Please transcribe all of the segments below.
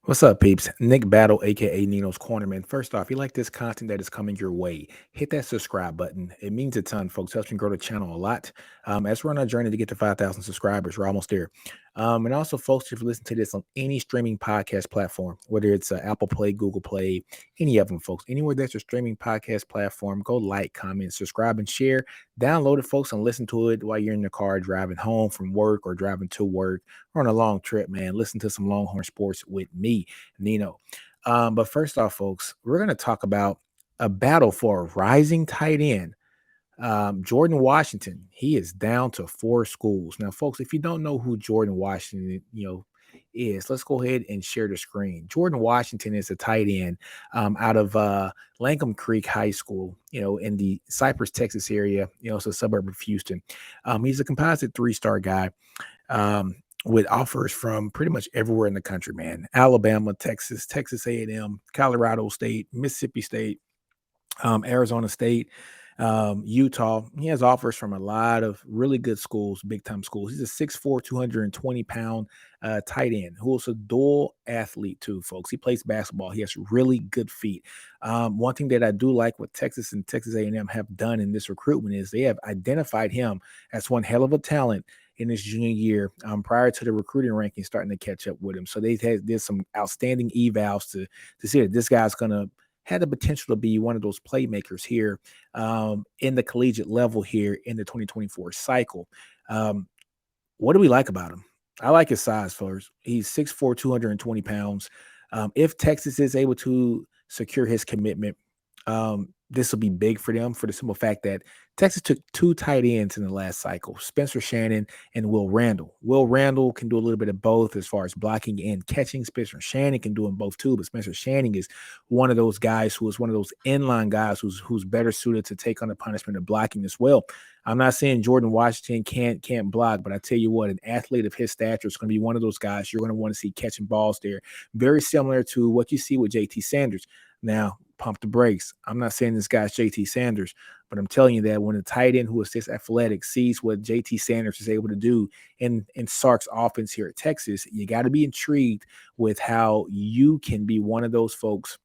What's up, peeps? Nick Battle, aka Nino's Corner, man. First off, if you like this content that is coming your way, hit that subscribe button. It means a ton, folks. Helps me grow the channel a lot. As we're on our journey to get to 5,000 subscribers, we're almost there. And also, folks, if you listen to this on any streaming podcast platform, whether it's Apple Play, Google Play, any of them, folks, anywhere that's a streaming podcast platform, go like, comment, subscribe, and share. Download it, folks, and listen to it while you're in the car driving home from work or driving to work or on a long trip, man. Listen to some Longhorn Sports with me, Nino. But first off, folks, we're going to talk about a battle for a rising tight end. Jordan Washington, he is down to four schools. Now, folks, if you don't know who Jordan Washington, is, let's go ahead and share the screen. Jordan Washington is a tight end out of Langham Creek High School, in the Cypress, Texas area. It's a suburb of Houston. He's a composite three-star guy. With offers from pretty much everywhere in the country, man. Alabama, Texas, Texas A&M, Colorado State, Mississippi State, Arizona State, Utah. He has offers from a lot of really good schools, big time schools. He's a 6'4", 220-pound tight end who is a dual athlete too, folks. He plays basketball. He has really good feet. One thing that I do like what Texas and Texas A&M have done in this recruitment is they have identified him as one hell of a talent in his junior year, prior to the recruiting rankings starting to catch up with him. So they did some outstanding evals to see that this guy's going to had the potential to be one of those playmakers here in the collegiate level here in the 2024 cycle. Um, what do we like about him? I like his size first. He's 6'4", 220 pounds. If Texas is able to secure his commitment, this will be big for them for the simple fact that Texas took two tight ends in the last cycle, Spencer Shannon and Will Randall. Will Randall can do a little bit of both as far as blocking and catching. Spencer Shannon can do them both too, but Spencer Shannon is one of those guys who is one of those inline guys who's better suited to take on the punishment of blocking as well. I'm not saying Jordan Washington can't block, but I tell you what, an athlete of his stature is going to be one of those guys you're going to want to see catching balls there. Very similar to what you see with JT Sanders. Now, pump the brakes. I'm not saying this guy's JT Sanders, but I'm telling you that when a tight end who is this athletic sees what JT Sanders is able to do in Sark's offense here at Texas, you got to be intrigued with how you can be one of those folks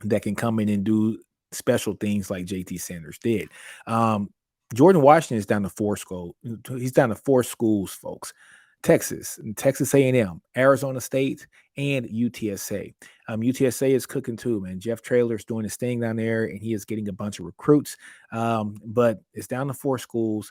that can come in and do special things like JT Sanders did. Um, Jordan Washington is down to four school. He's down to four schools, folks. Texas, Texas A&M, Arizona State, and UTSA. UTSA is cooking too, man. Jeff Traylor's doing his thing down there, and he is getting a bunch of recruits. But it's down to four schools.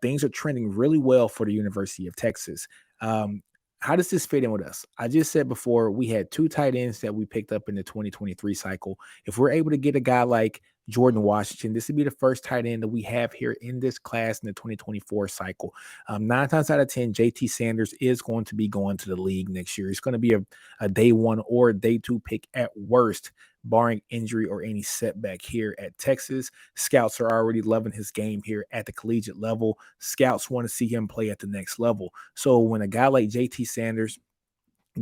Things are trending really well for the University of Texas. How does this fit in with us? I just said before we had two tight ends that we picked up in the 2023 cycle. If we're able to get a guy like Jordan Washington, this would be the first tight end that we have here in this class in the 2024 cycle. 9 times out of 10, JT Sanders is going to be going to the league next year. He's going to be a day one or day two pick at worst, barring injury or any setback here at Texas. Scouts are already loving his game here at the collegiate level. Scouts want to see him play at the next level. So when a guy like JT Sanders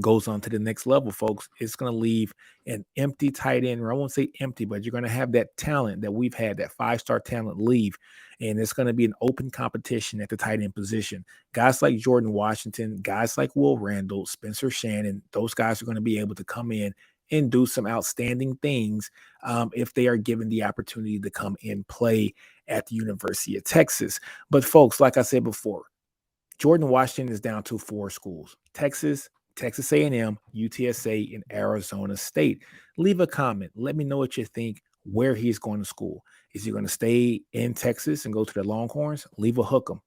goes on to the next level, folks, it's going to leave an empty tight end, or I won't say empty, but you're going to have that talent that we've had, that five-star talent leave, and it's going to be an open competition at the tight end position. Guys like Jordan Washington, guys like Will Randall, Spencer Shannon, those guys are going to be able to come in and do some outstanding things if they are given the opportunity to come and play at the University of Texas. But folks, like I said before, Jordan Washington is down to four schools: Texas, Texas A&M, UTSA, and Arizona State. Leave a comment. Let me know what you think, where he's going to school. Is he going to stay in Texas and go to the Longhorns? Leave a hook him.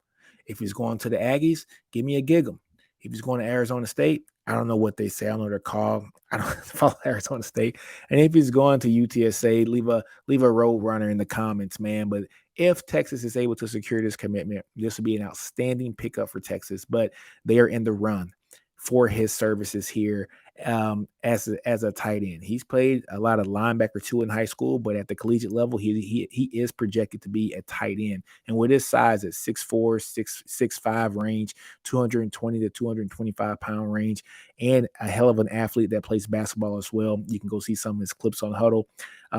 If he's going to the Aggies, give me a gig him. If he's going to Arizona State, I don't know what they say. I don't know their call. I don't follow Arizona State. And if he's going to UTSA, leave a road runner in the comments, man. But if Texas is able to secure this commitment, this would be an outstanding pickup for Texas. But they are in the run for his services here as a tight end. He's played a lot of linebacker too in high school, but at the collegiate level, he is projected to be a tight end. And with his size at 6'4", 6'5" range, 220 to 225 pound range, and a hell of an athlete that plays basketball as well. You can go see some of his clips on Huddle.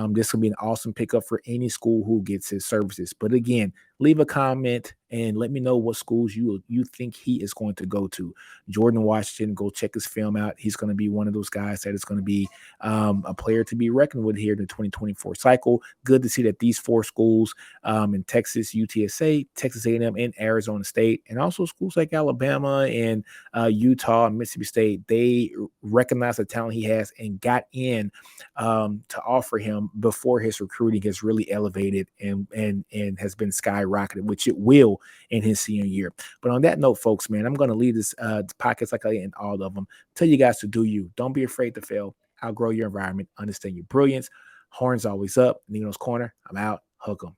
This will be an awesome pickup for any school who gets his services. But again, leave a comment and let me know what schools you think he is going to go to. Jordan Washington, go check his film out. He's going to be one of those guys that is going to be a player to be reckoned with here in the 2024 cycle. Good to see that these four schools in Texas, UTSA, Texas A&M, and Arizona State, and also schools like Alabama and Utah and Mississippi State, they recognize the talent he has and got in to offer him before his recruiting has really elevated and has been skyrocketed, which it will in his senior year. But on that note, folks, man, I'm going to leave this podcast like I end all of them. Tell you guys to do you. Don't be afraid to fail. Outgrow your environment. Understand your brilliance. Horns always up. Nino's Corner. I'm out. Hook 'em.